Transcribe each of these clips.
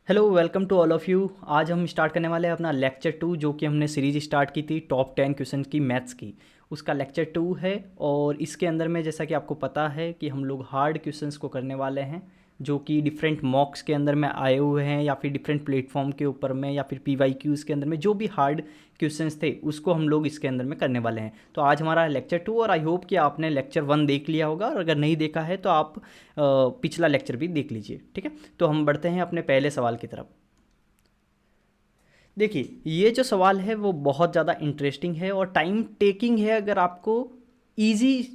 Hello welcome to all of you. आज हम start करने वाले हैं अपना लेक्चर 2, जो कि हमने सीरीज स्टार्ट की थी टॉप 10 क्वेश्चन की मैथ्स की। उसका लेक्चर 2 है और इसके अंदर में जैसा कि आपको पता है कि हम लोग हार्ड क्वेश्चंस को करने वाले हैं, जो कि डिफरेंट मॉक्स के अंदर में आए हुए हैं या फिर डिफरेंट प्लेटफॉर्म के ऊपर में या फिर PYQs के अंदर में जो भी हार्ड क्वेश्चंस थे उसको हम लोग इसके अंदर में करने वाले हैं। तो आज हमारा लेक्चर 2 और आई होप कि आपने लेक्चर 1 देख लिया होगा, और अगर नहीं देखा है तो आप पिछला लेक्चर भी देख लीजिए। ठीक है, तो हम बढ़ते हैं अपने पहले सवाल की तरफ। देखिए, ये जो सवाल है वो बहुत ज़्यादा इंटरेस्टिंग है और टाइम टेकिंग है। अगर आपको इजी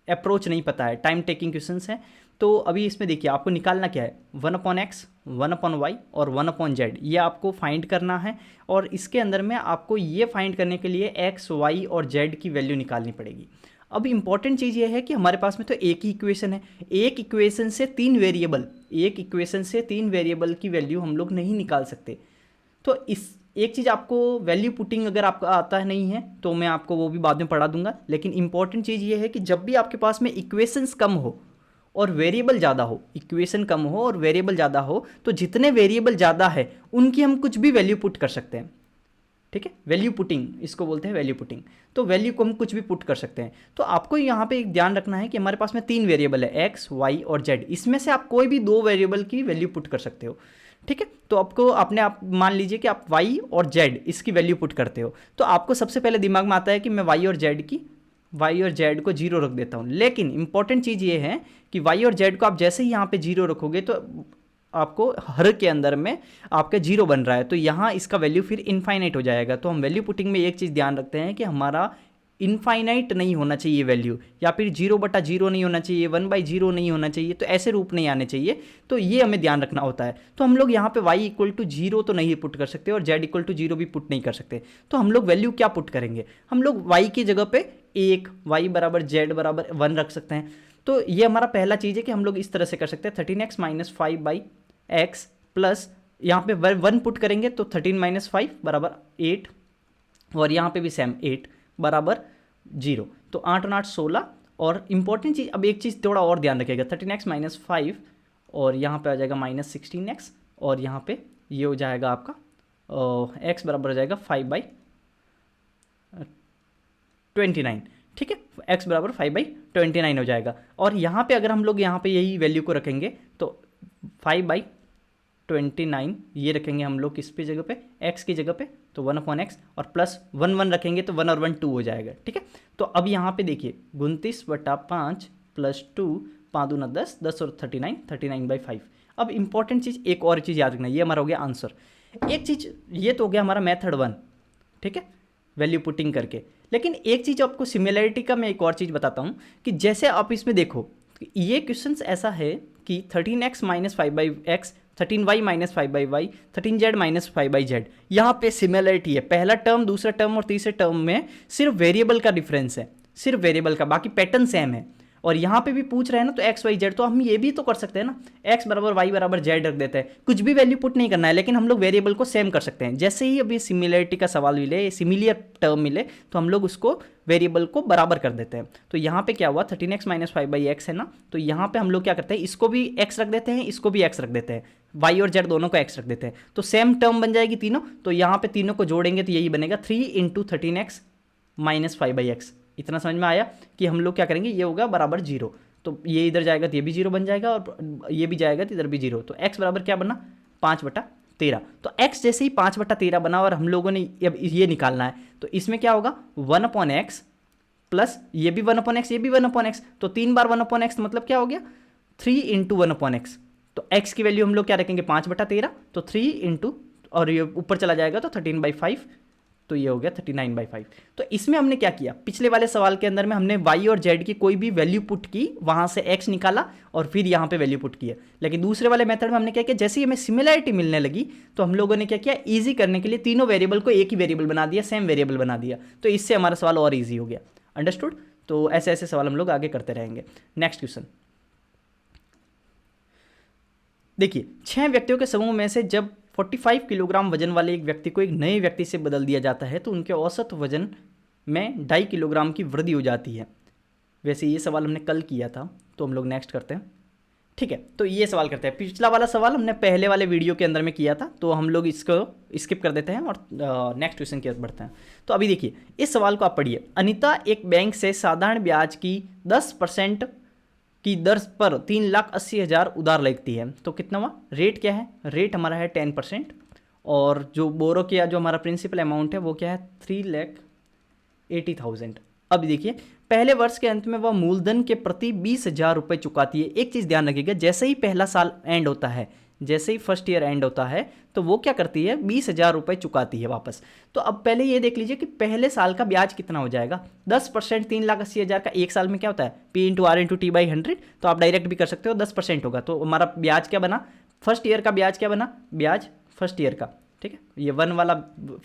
अप्रोच नहीं पता है, टाइम टेकिंग क्वेश्चंस हैं, तो अभी इसमें देखिए आपको निकालना क्या है, 1/x 1/y और 1/z, ये आपको फाइंड करना है। और इसके अंदर में आपको ये फाइंड करने के लिए x, y और z की वैल्यू निकालनी पड़ेगी। अब इंपॉर्टेंट चीज़ ये है कि हमारे पास में तो एक ही इक्वेशन है, एक इक्वेशन से तीन वेरिएबल की वैल्यू हम लोग नहीं निकाल सकते। तो इस एक चीज़ आपको वैल्यू पुटिंग अगर आपको आता है नहीं है तो मैं आपको वो भी बाद में पढ़ा दूंगा, लेकिन इंपॉर्टेंट चीज़ ये है कि जब भी आपके पास में इक्वेशंस कम हो और वेरिएबल ज़्यादा हो, इक्वेशन कम हो और वेरिएबल ज़्यादा हो, तो जितने वेरिएबल ज़्यादा है उनकी हम कुछ भी वैल्यू पुट कर सकते हैं। ठीक है, वैल्यू पुटिंग इसको बोलते हैं, वैल्यू पुटिंग। तो वैल्यू को हम कुछ भी पुट कर सकते हैं। तो आपको यहाँ पे एक ध्यान रखना है कि हमारे पास में तीन वेरिएबल है, एक्स, वाई और जेड। इसमें से आप कोई भी दो वेरिएबल की वैल्यू पुट कर सकते हो। ठीक है, तो आपको अपने आप मान लीजिए कि आप वाई और जेड इसकी वैल्यू पुट करते हो, तो आपको सबसे पहले दिमाग में आता है कि मैं वाई और जेड को जीरो रख देता हूँ। लेकिन इंपॉर्टेंट चीज़ ये है कि वाई और जेड को आप जैसे ही यहाँ पे जीरो रखोगे तो आपको हर के अंदर में आपका जीरो बन रहा है, तो यहाँ इसका वैल्यू फिर इनफाइनाइट हो जाएगा। तो हम वैल्यू पुटिंग में एक चीज़ ध्यान रखते हैं कि हमारा इनफाइनाइट नहीं होना चाहिए वैल्यू, या फिर 0/0 नहीं होना चाहिए, 1/0 नहीं होना चाहिए, तो ऐसे रूप नहीं आने चाहिए। तो ये हमें ध्यान रखना होता है। तो हम लोग यहाँ पे y = 0 तो नहीं पुट कर सकते और z = 0 भी पुट नहीं कर सकते। तो हम लोग वैल्यू क्या पुट करेंगे, हम लोग y की जगह पे 1, y = z = 1 रख सकते हैं। तो ये हमारा पहला चीज़ है कि हम लोग इस तरह से कर सकते हैं, 13x - 5/x प्लस यहाँ पे 1 पुट करेंगे तो 13 - 5 = 8, और यहाँ पे भी सेम 8 = 0। तो 8 और 8 16। और इंपॉर्टेंट चीज़, अब एक चीज़ थोड़ा और ध्यान रखिएगा, 13x - 5 और यहाँ पे आ जाएगा -16x, और यहाँ पे ये हो जाएगा आपका x बराबर हो जाएगा 5/29। ठीक है, x बराबर 5/29 हो जाएगा। और यहाँ पे अगर हम लोग यहाँ पे यही वैल्यू को रखेंगे तो 5/29 ये रखेंगे हम लोग किस पे जगह पे, x की जगह पे, तो 1/x, और प्लस 1 रखेंगे तो 1 और 1 2 हो जाएगा। ठीक है, तो अब यहाँ पे देखिए 29/5 प्लस 2, 5 दूना 10, 10 और 39, 39/5। अब इंपॉर्टेंट चीज़, एक और चीज़ याद रखना, ये हमारा हो गया आंसर। एक चीज़ ये तो हो गया हमारा मेथड 1, ठीक है, वैल्यू पुटिंग करके। लेकिन एक चीज़ आपको सिमिलरिटी का मैं एक और चीज़ बताता हूँ कि जैसे आप इसमें देखो, ये क्वेश्चन ऐसा है कि 13x - 5/x, 13y - 5/y, 13z - 5/z, यहाँ पे सिमिलरिटी है। पहला टर्म, दूसरा टर्म और तीसरे टर्म में सिर्फ वेरिएबल का डिफरेंस है, सिर्फ वेरिएबल का, बाकी पैटर्न सेम है। और यहाँ पे भी पूछ रहे हैं ना, तो एक्स वाई जेड, तो हम ये भी तो कर सकते हैं ना, एक्स बराबर वाई बराबर जेड रख देते हैं, कुछ भी वैल्यू पुट नहीं करना है, लेकिन हम लोग वेरिएबल को सेम कर सकते हैं। जैसे ही अभी सिमिलरिटी का सवाल मिले, सिमिलियर टर्म मिले, तो हम लोग उसको वेरिएबल को बराबर कर देते हैं। तो यहाँ पे क्या हुआ, 13x - 5/x है ना, तो यहाँ पे हम लोग क्या करते हैं, इसको भी x रख देते हैं, इसको भी x रख देते हैं, y और z दोनों को x रख देते हैं, तो सेम टर्म बन जाएगी तीनों। तो यहाँ पे तीनों को जोड़ेंगे तो यही बनेगा 3 × 13x - 5/x। इतना समझ में आया कि हम लोग क्या करेंगे, ये होगा बराबर 0, तो ये इधर जाएगा तो ये भी 0 बन जाएगा, और ये भी जाएगा तो इधर भी 0। तो x बराबर क्या बना, 5/13। तो x जैसे ही 5/13 बना और हम लोगों ने अब ये निकालना है, तो इसमें क्या होगा, 1/x प्लस ये भी 1/x, ये भी 1/x, तो 3 बार 1/x मतलब क्या हो गया, 3 × 1/x। तो x की वैल्यू हम लोग क्या रखेंगे, 5/13, तो 3 इंटू, और ये ऊपर चला जाएगा तो 13/5, तो ये हो गया 39/5। तो इसमें हमने क्या किया, पिछले वाले सवाल के अंदर में हमने y और z की कोई भी वैल्यू पुट की, वहां से x निकाला और फिर यहाँ पे वैल्यू पुट किया। लेकिन दूसरे वाले मेथड में हमने क्या किया, जैसे ही हमें सिमिलरिटी मिलने लगी तो हम लोगों ने क्या किया, ईजी करने के लिए तीनों वेरिएबल को एक ही वेरिएबल बना दिया, सेम वेरिएबल बना दिया, तो इससे हमारा सवाल और ईजी हो गया। अंडरस्टूड। तो ऐसे ऐसे सवाल हम लोग आगे करते रहेंगे। नेक्स्ट क्वेश्चन देखिए, 6 व्यक्तियों के समूह में से जब 45 किलोग्राम वजन वाले एक व्यक्ति को एक नए व्यक्ति से बदल दिया जाता है तो उनके औसत वजन में 2.5 किलोग्राम की वृद्धि हो जाती है। वैसे ये सवाल हमने कल किया था, तो हम लोग नेक्स्ट करते हैं। ठीक है, तो ये सवाल करते हैं। पिछला वाला सवाल हमने पहले वाले वीडियो के अंदर में किया था, तो हम लोग इसको स्किप कर देते हैं और नेक्स्ट क्वेश्चन की ओर बढ़ते हैं। तो अभी देखिए इस सवाल को आप पढ़िए। अनीता एक बैंक से साधारण ब्याज की 10% की दर पर 3,80,000 उधार लेती है, तो कितना हुआ? रेट क्या है? रेट हमारा है 10%, और जो बोरो किया जो हमारा प्रिंसिपल अमाउंट है वो क्या है? 3,80,000। अब देखिए पहले वर्ष के अंत में वह मूलधन के प्रति 20,000 रुपये चुकाती है। एक चीज़ ध्यान रखिएगा, जैसे ही पहला साल एंड होता है, जैसे ही फर्स्ट ईयर एंड होता है, तो वो क्या करती है? 20,000 रुपये चुकाती है वापस। तो अब पहले ये देख लीजिए कि पहले साल का ब्याज कितना हो जाएगा। 10% 3,80,000 का एक साल में क्या होता है? P/R/T/100। तो आप डायरेक्ट भी कर सकते हो, 10% होगा। तो हमारा ब्याज क्या बना? फर्स्ट ईयर का ब्याज क्या बना? ब्याज फर्स्ट ईयर का, ठीक है, ये 1 वाला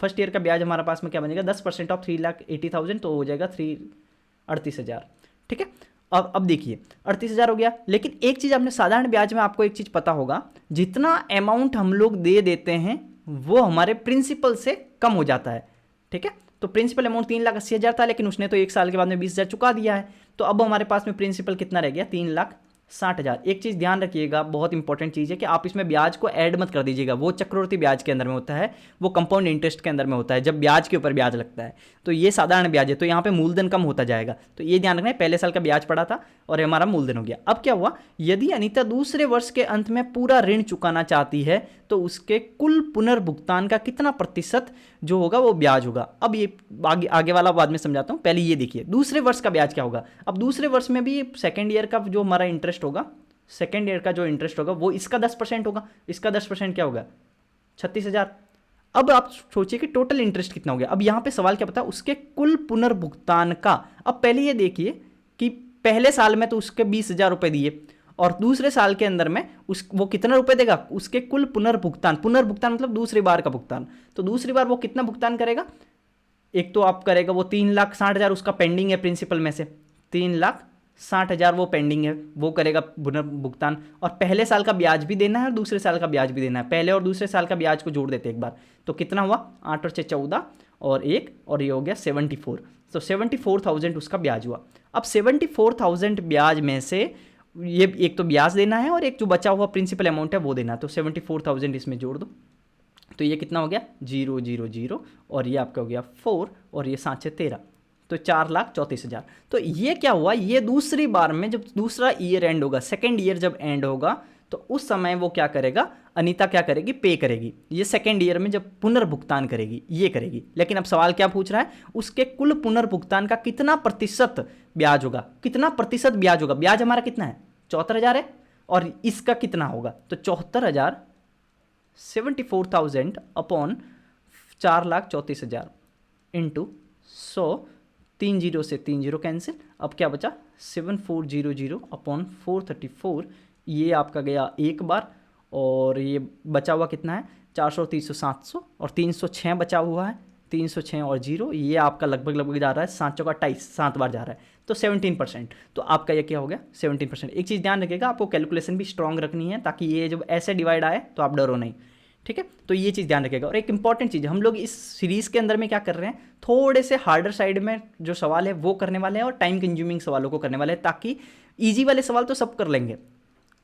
फर्स्ट ईयर का ब्याज हमारे पास में क्या बनेगा? 10% ऑफ 3,80,000, तो हो जाएगा 38,000। ठीक है, अब देखिए 38,000 हो गया। लेकिन एक चीज़ आपने साधारण ब्याज में आपको एक चीज़ पता होगा, जितना अमाउंट हम लोग दे देते हैं वो हमारे प्रिंसिपल से कम हो जाता है। ठीक है, तो प्रिंसिपल अमाउंट 3,80,000 था, लेकिन उसने तो एक साल के बाद में 20,000 चुका दिया है। तो अब हमारे पास में प्रिंसिपल कितना रह गया? 3,60,000। एक चीज़ ध्यान रखिएगा, बहुत इंपॉर्टेंट चीज़ है कि आप इसमें ब्याज को ऐड मत कर दीजिएगा। वो चक्रवृद्धि ब्याज के अंदर में होता है, वो कंपाउंड इंटरेस्ट के अंदर में होता है, जब ब्याज के ऊपर ब्याज लगता है। तो ये साधारण ब्याज है, तो यहाँ पे मूलधन कम होता जाएगा। तो ये ध्यान रखना है, पहले साल का ब्याज पड़ा था और हमारा मूलधन हो गया। अब क्या हुआ? यदि अनीता दूसरे वर्ष के अंत में पूरा ऋण चुकाना चाहती है, तो उसके कुल पुनर्भुगतान का कितना प्रतिशत जो होगा वो ब्याज होगा। अब ये आगे वाला बाद में समझाता हूँ, पहले ये देखिए दूसरे वर्ष का ब्याज क्या होगा। अब दूसरे वर्ष में भी सेकेंड ईयर का जो हमारा इंटरेस्ट होगा, सेकेंड ईयर का जो इंटरेस्ट होगा वो इसका 10% होगा। इसका 10% क्या होगा? 36,000। अब आप सोचिए कि टोटल इंटरेस्ट कितना हो गया। अब यहां पे सवाल क्या पता? उसके कुल पुनर्भुगतान का। अब पहले ये देखिए कि पहले साल में तो उसके 20,000 रुपए दिए, और दूसरे साल के अंदर में वो कितना रुपए देगा? उसके कुल पुनर्भुगतान मतलब दूसरी बार का भुगतान। तो दूसरी बार वो कितना भुगतान करेगा? एक तो आप करेगा वो 3,60,000 उसका पेंडिंग है प्रिंसिपल में से, 3,60,000 वो पेंडिंग है, वो करेगा पुनर्भुगतान। और पहले साल का ब्याज भी देना है और दूसरे साल का ब्याज भी देना है। पहले और दूसरे साल का ब्याज को जोड़ देते एक बार, तो कितना हुआ? 8 और 6 14 और 1, और ये हो गया 74। तो 74,000 उसका ब्याज हुआ। अब 74,000 ब्याज में से ये एक तो ब्याज देना है और एक जो बचा हुआ प्रिंसिपल अमाउंट है वो देना है। तो 74,000 इसमें जोड़ दो, तो ये कितना हो गया? 000, और ये आपका हो गया 4, और ये 7 6 13, तो 4,34,000। तो ये क्या हुआ? ये दूसरी बार में जब दूसरा ईयर एंड होगा, सेकेंड ईयर जब एंड होगा, तो उस समय वो क्या करेगा? अनीता क्या करेगी? पे करेगी। ये सेकेंड ईयर में जब पुनर्भुगतान करेगी ये करेगी। लेकिन अब सवाल क्या पूछ रहा है? उसके कुल पुनर्भुगतान का कितना प्रतिशत ब्याज होगा? कितना प्रतिशत ब्याज होगा? ब्याज हमारा कितना है? 74,000 है, और इसका कितना होगा? तो 74,000 74,000 अपॉन 4,34,000 इंटू 100, 3 जीरो से 3 जीरो कैंसिल। अब क्या बचा? 7400 अपॉन 434, ये आपका गया एक बार, और ये बचा हुआ कितना है? 400 300 700, और 306 बचा हुआ है, 306 और 0, ये आपका लगभग जा रहा है 7 चौका 28, 7 बार जा रहा है, तो 17%। तो आपका ये क्या हो गया? 17%। एक चीज़ ध्यान रखिएगा, आपको कैलकुलेशन भी स्ट्रॉन्ग रखनी है, ताकि ये जब ऐसे डिवाइड आए तो आप डरो नहीं। ठीक है, तो ये चीज़ ध्यान रखिएगा। और एक इंपॉर्टेंट चीज़, हम लोग इस सीरीज़ के अंदर में क्या कर रहे हैं, थोड़े से हार्डर साइड में जो सवाल है वो करने वाले हैं, और टाइम कंज्यूमिंग सवालों को करने वाले हैं, ताकि ईजी वाले सवाल तो सब कर लेंगे।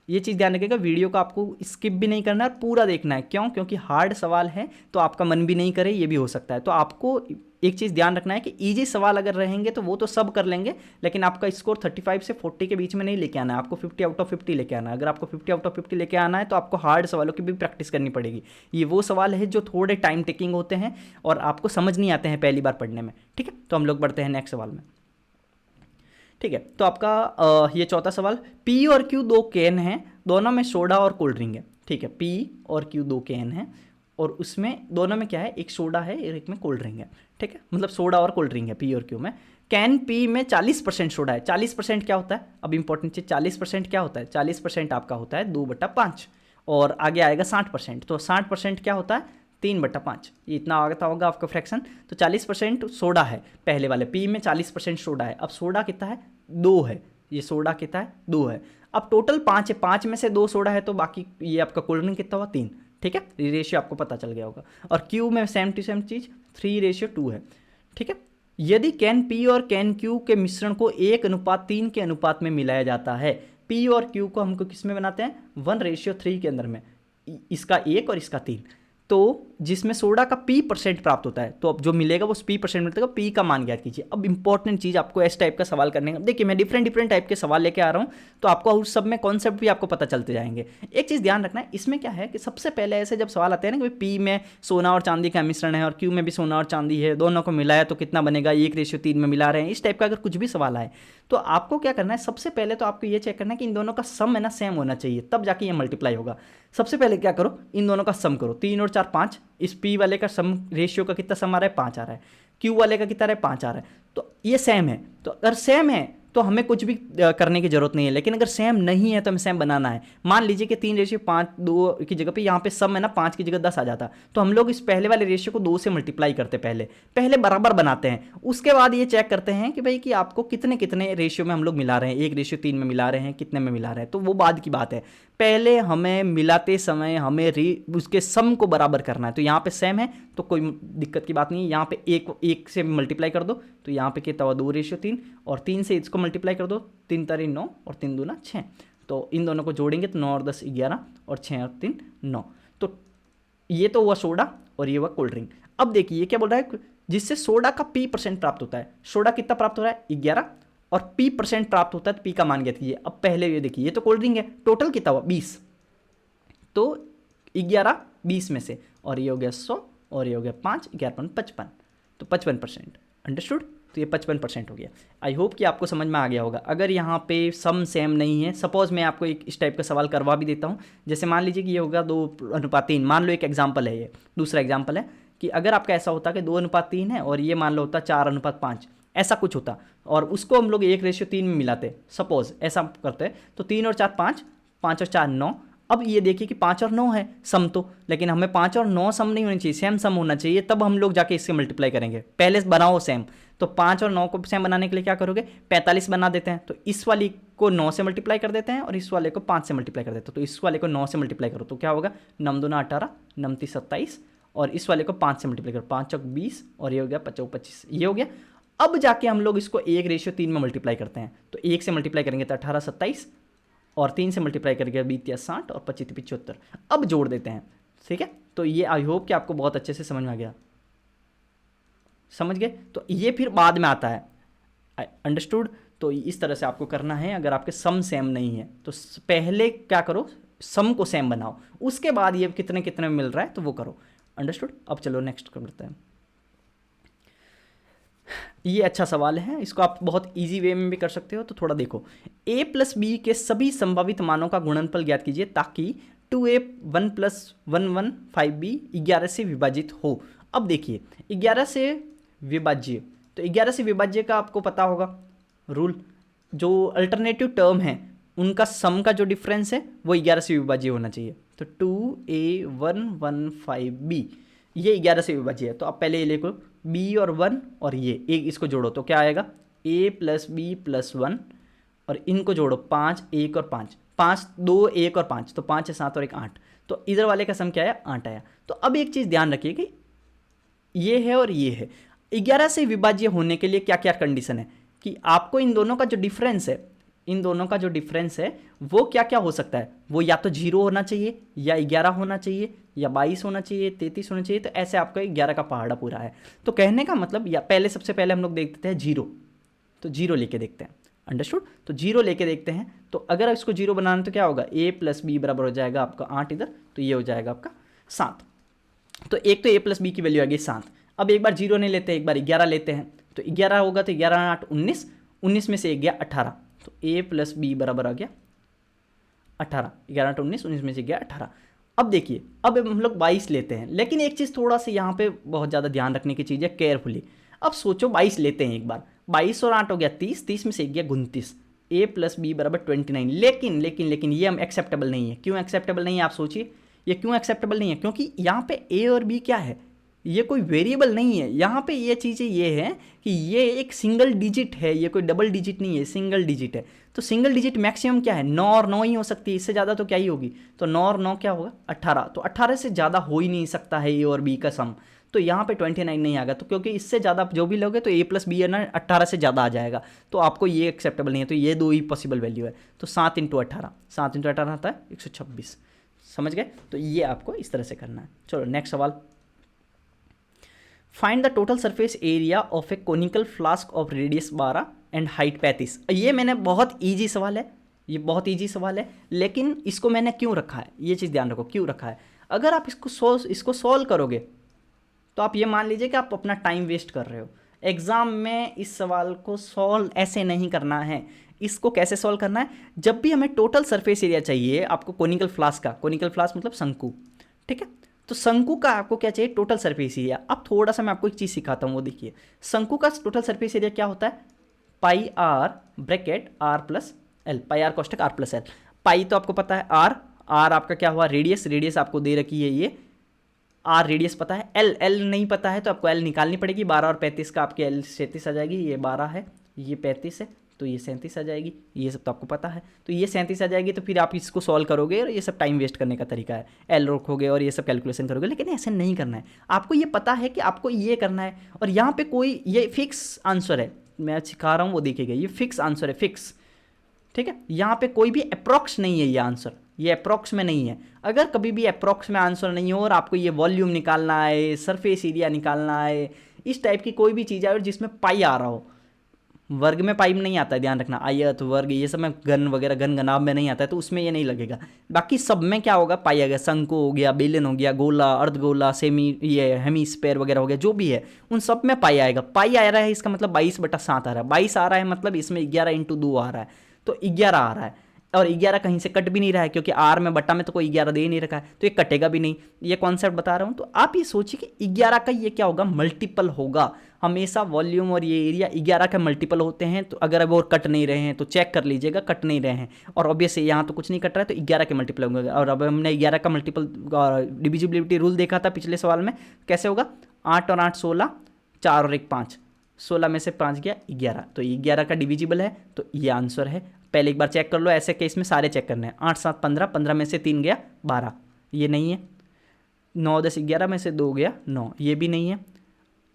ये चीज़ ध्यान रखिएगा, वीडियो को आपको स्किप भी नहीं करना है, पूरा देखना है। क्यों? क्योंकि हार्ड सवाल है तो आपका मन भी नहीं करे, ये भी हो सकता है। तो आपको एक चीज़ ध्यान रखना है कि इजी सवाल अगर रहेंगे तो वो तो सब कर लेंगे, लेकिन आपका स्कोर 35 से 40 के बीच में नहीं लेके आना है, आपको 50 आउट ऑफ 50 लेके आना है। अगर आपको 50 आउट ऑफ 50 लेके आना है तो आपको हार्ड सवालों की भी प्रैक्टिस करनी पड़ेगी। ये वो सवाल है जो थोड़े टाइम टेकिंग होते हैं और आपको समझ नहीं आते हैं पहली बार पढ़ने में। ठीक है, तो हम लोग बढ़ते हैं नेक्स्ट सवाल में। ठीक है, तो आपका ये चौथा सवाल, पी और क्यू दो कैन हैं, दोनों में सोडा और कोल्ड ड्रिंक है। ठीक है, पी और क्यू दो कैन हैं, और उसमें दोनों में क्या है? एक सोडा है और एक में कोल्ड ड्रिंक है। ठीक है, मतलब सोडा और कोल्ड ड्रिंक है पी और क्यू में। कैन पी में 40% सोडा है। 40% क्या होता है? अब इंपॉर्टेंट चीज, 40% क्या होता है? 40% आपका होता है 2/5, और आगे आएगा 60%। तो 60% क्या होता है? 3/5। ये इतना आता होगा आपका फ्रैक्शन। तो 40% सोडा है पहले वाले पी में, 40% सोडा है। अब सोडा कितना है? 2 है। ये सोडा कितना है? 2 है। अब टोटल 5 है, 5 में से 2 सोडा है, तो बाकी ये आपका कोल्ड ड्रिंक कितना हुआ? 3। ठीक है, रेशियो आपको पता चल गया होगा। और क्यू में सेम टू सेम चीज, 3:2 है। ठीक है, यदि कैन पी और कैन क्यू के मिश्रण को 1:3 के अनुपात में मिलाया जाता है, P और Q को हमको किस में बनाते हैं, 1:3 के अंदर में, इसका 1 और इसका 3, तो जिसमें सोडा का P% प्राप्त होता है, तो अब जो मिलेगा वो P% मिलेगा, P का मान ज्ञात कीजिए। अब इंपॉर्टेंट चीज़ आपको इस टाइप का सवाल करने का, देखिए मैं डिफरेंट टाइप के सवाल लेके आ रहा हूँ, तो आपको उस सब में कॉन्सेप्ट भी आपको पता चलते जाएंगे। एक चीज़ ध्यान रखना है, इसमें क्या है कि सबसे पहले ऐसे जब सवाल आते हैं ना कि P में सोना और चांदी का मिश्रण है और Q में भी सोना और चांदी है, दोनों को मिलाया तो कितना बनेगा, 1:3 में मिला रहे हैं, इस टाइप का अगर कुछ भी सवाल आए तो आपको क्या करना है, सबसे पहले तो आपको ये चेक करना है कि इन दोनों का सम है ना सेम होना चाहिए, तब जाके ये मल्टीप्लाई होगा। सबसे पहले क्या करो, इन दोनों का सम करो, 3 और 4 5, इस P वाले का सम रेशियो का कितना सम आ रहा है, 5 आ रहा है, Q वाले का कितना आ रहा है, 5 आ रहा है, तो ये सेम है। तो अगर सेम है तो हमें कुछ भी करने की जरूरत नहीं है, लेकिन अगर सेम नहीं है तो हमें सेम बनाना है। मान लीजिए कि 3:5 2 की जगह पे यहाँ पे सम है ना 5 की जगह 10 आ जाता, तो हम लोग इस पहले वाले रेशियो को 2 से मल्टीप्लाई करते, पहले बराबर बनाते हैं, उसके बाद ये चेक करते हैं कि भाई कि आपको कितने कितने रेशियो में हम लोग मिला रहे हैं, 1:3 में मिला रहे हैं, कितने में मिला रहे हैं, तो वो बाद की बात है। पहले हमें मिलाते समय हमें उसके सम को बराबर करना है, तो यहाँ पे सेम है तो कोई दिक्कत की बात नहीं है। यहाँ पे एक से मल्टीप्लाई कर दो, तो यहाँ पे कितना हुआ 2:3, और 3 से इसको मल्टीप्लाई कर दो, 3 तारी 9 और 3 दूना 6, तो इन दोनों को जोड़ेंगे तो 9 और 10 11, और 6 और 3 9, तो ये तो हुआ सोडा और ये हुआ कोल्ड ड्रिंक। अब देखिए ये क्या बोल रहा है, जिससे सोडा का P% प्राप्त होता है, सोडा कितना प्राप्त हो रहा है 11, और P% प्राप्त होता है, तो P का मान ज्ञात कीजिए। अब पहले ये देखिए, ये तो कोल्ड ड्रिंक है, टोटल कितना हुआ 20, तो 11 20 में से, और ये हो गया 100, और ये हो गया 5 11 55, तो 55%, अंडरस्टूड। तो ये 55% हो गया। आई होप कि आपको समझ में आ गया होगा। अगर यहाँ पे सम सेम नहीं है, सपोज मैं आपको एक इस टाइप का सवाल करवा भी देता हूँ, जैसे मान लीजिए कि ये होगा 2:3, मान लो एक एग्जाम्पल है, ये दूसरा एग्जाम्पल है कि अगर आपका ऐसा होता कि 2:3 है और ये मान लो होता 4:5, ऐसा कुछ होता, और उसको हम लोग 1:3 में मिलाते, सपोज ऐसा करते, तो 3 और 4 5, 5 और 4 9। अब ये देखिए कि 5 और 9 है सम, तो लेकिन हमें 5 और 9 सम नहीं होनी चाहिए, सेम सम होना चाहिए, तब हम लोग जाके इससे मल्टीप्लाई करेंगे। पहले बनाओ सेम, तो 5 और 9 को सेम बनाने के लिए क्या करोगे, 45 बना देते हैं, तो इस वाली को 9 से मल्टीप्लाई कर देते हैं और इस वाले को 5 से मल्टीप्लाई कर देते हैं, तो इस वाले को 9 से मल्टीप्लाई करो तो क्या होगा, 9 दूना 18, 9 3 27, और इस वाले को 5 से मल्टीप्लाई करो, 5 चौक 20, और ये हो गया 5 25, ये हो गया। अब जाके हम लोग इसको 1:3 में मल्टीप्लाई करते हैं, तो 1 से मल्टीप्लाई करेंगे तो 18 27, और 3 से मल्टीप्लाई करके 20 या 60, और 25 75। अब जोड़ देते हैं, ठीक है। तो ये आई होप कि आपको बहुत अच्छे से समझ में आ गया, समझ गए। तो ये फिर बाद में आता है, अंडरस्टूड। तो इस तरह से आपको करना है। अगर आपके सम सेम नहीं है तो पहले क्या करो, सम को सेम बनाओ, उसके बाद ये कितने कितने में मिल रहा है तो वो करो, अंडरस्टूड। अब चलो नेक्स्ट करते हैं। ये अच्छा सवाल है, इसको आप बहुत इजी वे में भी कर सकते हो। तो थोड़ा देखो, a प्लस बी के सभी संभावित मानों का गुणनफल ज्ञात कीजिए ताकि 2a 1 + 1 1 5b 11 से विभाजित हो। अब देखिए 11 से विभाज्य, तो 11 से विभाज्य का आपको पता होगा रूल, जो अल्टरनेटिव टर्म है उनका सम का जो डिफरेंस है वो 11 से विभाज्य होना चाहिए। तो 2a 1 1 5b ये 11 से विभाज्य है, तो आप पहले ये लिखो b और 1 और ये एक, इसको जोड़ो तो क्या आएगा a + b + 1, और इनको जोड़ो 5 1 और 5, 5 2 1 और 5, तो 5 है 7 और 1 8, तो इधर वाले का सम क्या आया 8 आया। तो अब एक चीज़ ध्यान रखिए कि ये है और ये है, 11 से विभाज्य होने के लिए क्या क्या कंडीशन है कि आपको इन दोनों का जो डिफरेंस है, इन दोनों का जो डिफरेंस है वो क्या क्या हो सकता है, वो या तो 0 होना चाहिए, या 11 होना चाहिए, या 22 होना चाहिए, 33 होना चाहिए। तो ऐसे आपका 11 का पहाड़ा पूरा है। तो कहने का मतलब, या पहले सबसे पहले हम लोग देखते हैं 0, तो 0 लेके देखते हैं, अंडरस्टूड। तो 0 लेके देखते हैं, तो अगर इसको 0 बनाना तो क्या होगा, a + b बराबर हो जाएगा आपका 8 इधर, तो ये हो जाएगा आपका 7। तो एक तो a + b की वैल्यू आ गई 7। अब एक बार 0 नहीं लेते, एक बार 11 लेते हैं, तो 11 होगा तो 11 8 19, 19 में से 1 गया 18, तो a + b बराबर आ गया 18, 11 8 19, 19 में से गया 18। अब देखिए, अब हम लोग 22 लेते हैं, लेकिन एक चीज़ थोड़ा सा यहाँ पे बहुत ज़्यादा ध्यान रखने की चीज़ है, केयरफुली। अब सोचो 22 लेते हैं एक बार, 22 और 8 हो गया 30, 30 में से 1 गया 29, a + b बराबर 29। लेकिन ये हम एक्सेप्टेबल नहीं है। क्यों एक्सेप्टेबल नहीं है आप सोचिए, ये क्यों एक्सेप्टेबल नहीं है, क्योंकि यहाँ पे a और b क्या है, ये कोई वेरिएबल नहीं है। यहाँ पे ये चीज़ें ये है कि ये एक सिंगल डिजिट है, ये कोई डबल डिजिट नहीं है, सिंगल डिजिट है। तो सिंगल डिजिट मैक्सिमम क्या है, 9 और 9 ही हो सकती है, इससे ज़्यादा तो क्या ही होगी। तो 9 और 9 क्या होगा 18, तो 18 से ज़्यादा हो ही नहीं सकता है ए और बी का सम। तो यहाँ पे 29 नहीं आएगा, तो क्योंकि इससे ज़्यादा आप जो भी लोगे तो a+b है ना 18 से ज़्यादा आ जाएगा, तो आपको ये एक्सेप्टेबल नहीं है, तो ये दो ही पॉसिबल वैल्यू है। तो 7 × 18, 7 × 18 आता है 126, समझ गए। तो ये आपको इस तरह से करना है। चलो नेक्स्ट सवाल, find the total surface area of A conical flask of radius 12 and height 35। ये मैंने बहुत ईजी सवाल है, ये बहुत ईजी सवाल है, लेकिन इसको मैंने क्यों रखा है, ये चीज़ ध्यान रखो क्यों रखा है। अगर आप इसको सॉल्व करोगे तो आप ये मान लीजिए कि आप अपना टाइम वेस्ट कर रहे हो। एग्ज़ाम में इस सवाल को सॉल्व ऐसे नहीं करना है। इसको कैसे सॉल्व करना है, जब भी हमें टोटल सरफेस एरिया चाहिए आपको कोनिकल फ्लास्क का, कोनिकल फ्लास्क मतलब शंकु, ठीक है, तो शंकु का आपको क्या चाहिए, टोटल सरफेस एरिया। अब थोड़ा सा मैं आपको एक चीज़ सिखाता हूँ, वो देखिए शंकु का टोटल सरफेस एरिया क्या होता है, pi r bracket r plus l, pi r कोष्टक आर प्लस एल। पाई तो आपको पता है, आर आपका क्या हुआ, रेडियस आपको दे रखी है, ये आर रेडियस पता है, एल नहीं पता है तो आपको एल निकालनी पड़ेगी। 12 और 35 का आपके एल 37 आ जाएगी, ये 12 है, ये 35 है, तो ये 37 आ जाएगी, ये सब तो आपको पता है, तो ये 37 आ जाएगी। तो फिर आप इसको सॉल्व करोगे और ये सब टाइम वेस्ट करने का तरीका है, एल रखोगे और ये सब कैलकुलेशन करोगे, लेकिन ऐसे नहीं करना है। आपको ये पता है कि आपको ये करना है, और यहाँ पे कोई ये फिक्स आंसर है, मैं सिखा रहा हूँ वो देखिएगा, ये फिक्स आंसर है, फिक्स, ठीक है। यहाँ पे कोई भी अप्रॉक्स नहीं है, ये आंसर ये अप्रॉक्स में नहीं है। अगर कभी भी अप्रॉक्स में आंसर नहीं हो और आपको ये वॉल्यूम निकालना है, सरफेस एरिया निकालना है, इस टाइप की कोई भी चीज़ है और जिसमें पाई आ रहा हो, वर्ग में पाई में नहीं आता है, ध्यान रखना, आयत वर्ग ये सब में घन वगैरह घन घनाभ में नहीं आता है, तो उसमें ये नहीं लगेगा। बाकी सब में क्या होगा, पाई आ गया, शंकु हो गया, बेलन हो गया, गोला, अर्धगोला, सेमी, ये हेमीस्फेयर वगैरह हो गया, जो भी है उन सब में पाई आएगा। पाई आ रहा है इसका मतलब 22/7 आ रहा है, 22 आ रहा है मतलब इसमें 11 × 2 आ रहा है, तो 11 आ रहा है, और 11 कहीं से कट भी नहीं रहा है, क्योंकि आर में बट्टा में तो कोई 11 दे ही नहीं रखा है, तो ये कटेगा भी नहीं। ये कॉन्सेप्ट बता रहा हूँ, तो आप ये सोचिए कि 11 का ये क्या होगा, मल्टीपल होगा। हमेशा वॉल्यूम और ये एरिया 11 के मल्टीपल होते हैं, तो अगर अब और कट नहीं रहे हैं तो चेक कर लीजिएगा, कट नहीं रहे हैं, और ऑब्वियसली यहाँ तो कुछ नहीं कट रहा है, तो 11 के मल्टीपल होंगे। और अब हमने 11 का मल्टीपल डिविजिबिलिटी रूल देखा था पिछले सवाल में, कैसे होगा, 8 और 8 16, 4 और 1 5, 16 में से 5 गया 11, तो 11 का डिविजिबल है, तो ये आंसर है। पहले एक बार चेक कर लो, ऐसे केस में सारे चेक करने हैं। 8 7 15, 15 में से 3 गया 12, ये नहीं है। 9 10 11 में से 2 गया 9, ये भी नहीं है।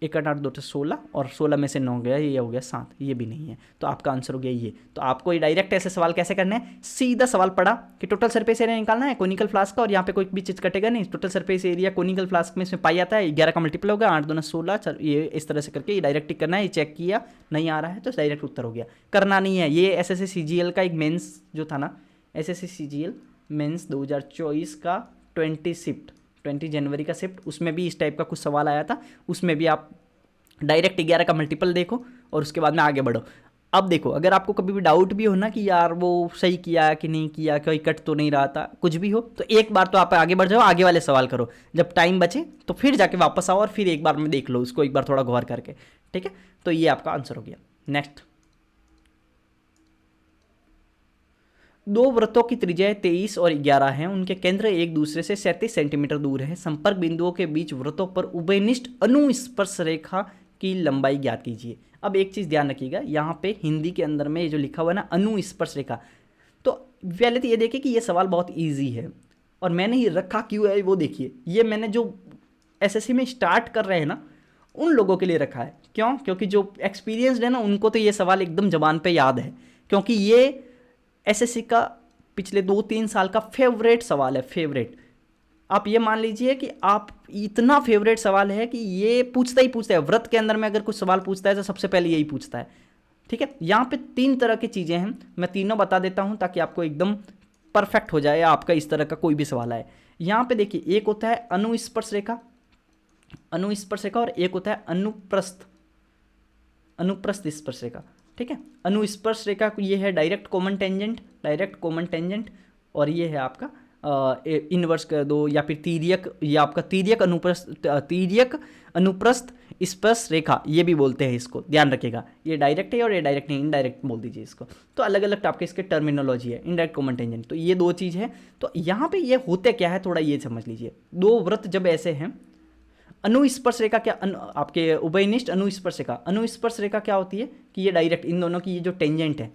1 8 8 2 16, और 16 में से 9 गया, ये हो गया 7, ये भी नहीं है। तो आपका आंसर हो गया ये। तो आपको ये डायरेक्ट ऐसे सवाल कैसे करने हैं, सीधा सवाल पढ़ा कि टोटल सरफेस एरिया निकालना है कोनिकल फ्लास्क का, और यहाँ पे कोई भी चीज़ कटेगा नहीं। Total surface area conical flask में इसमें पाई आता है, 11 का मल्टीपल होगा, 8 2 16, ये इस तरह से करके ये डायरेक्ट टिक करना है। ये चेक किया नहीं आ रहा है तो डायरेक्ट उत्तर हो गया, करना नहीं है। ये SSC CGL का एक मेंस जो था ना, SSC CGL मेंस 2024 का 20 जनवरी का शिफ्ट, उसमें भी इस टाइप का कुछ सवाल आया था। उसमें भी आप डायरेक्ट 11 का मल्टीपल देखो और उसके बाद में आगे बढ़ो। अब देखो, अगर आपको कभी भी डाउट भी हो ना कि यार वो सही किया कि नहीं किया, कोई कट तो नहीं रहा था, कुछ भी हो, तो एक बार तो आप आगे बढ़ जाओ, आगे वाले सवाल करो, जब टाइम बचे तो फिर जाके वापस आओ और फिर एक बार में देख लो उसको, एक बार थोड़ा गौर करके, ठीक है। तो ये आपका आंसर हो गया। नेक्स्ट, 2 वृत्तों की त्रिज्या 23 और 11 है, उनके केंद्र एक दूसरे से 37 सेंटीमीटर दूर है। संपर्क बिंदुओं के बीच वृत्तों पर उभयनिष्ठ अनुस्पर्श रेखा की लंबाई ज्ञात कीजिए। अब एक चीज़ ध्यान रखिएगा, यहाँ पे हिंदी के अंदर में ये जो लिखा हुआ है ना अनुस्पर्श रेखा, तो पहले तो ये देखिए कि ये सवाल बहुत ईजी है, और मैंने ये रखा क्यों है वो देखिए। ये मैंने जो SSC में स्टार्ट कर रहे हैं ना उन लोगों के लिए रखा है। क्यों? क्योंकि जो एक्सपीरियंसड है ना उनको तो ये सवाल एकदम जबान पे याद है, क्योंकि ये SSC का पिछले 2-3 साल का फेवरेट सवाल है, फेवरेट। आप ये मान लीजिए कि आप इतना फेवरेट सवाल है कि ये पूछता ही पूछता है, व्रत के अंदर में अगर कुछ सवाल पूछता है तो सबसे पहले यही पूछता है, ठीक है। यहाँ पे 3 तरह की चीज़ें हैं, मैं तीनों बता देता हूँ ताकि आपको एकदम परफेक्ट हो जाए आपका इस तरह का कोई भी सवाल आए। यहाँ पे देखिए, एक होता है अनुस्पर्श रेखा, और एक होता है अनुप्रस्थ स्पर्श रेखा, ठीक है। अनुस्पर्श रेखा ये है डायरेक्ट कॉमन टेंजेंट, और ये है आपका इनवर्स कर दो या फिर तिर्यक, या आपका तिर्यक अनुप्रस्थ स्पर्श रेखा ये भी बोलते हैं इसको, ध्यान रखिएगा। ये डायरेक्ट है और ये डायरेक्ट नहीं, इनडायरेक्ट बोल दीजिए इसको। तो अलग अलग आपके इसके टर्मिनोलॉजी है, इनडायरेक्ट कॉमन टेंजेंट, तो ये 2 चीज़ है। तो यहाँ पे ये होते क्या है थोड़ा ये समझ लीजिए। 2 वृत्त जब ऐसे हैं, अनुस्पर्श रेखा क्या, आपके उभयनिष्ठ अनुस्पर्श रेखा क्या होती है कि ये डायरेक्ट इन दोनों की ये जो टेंजेंट है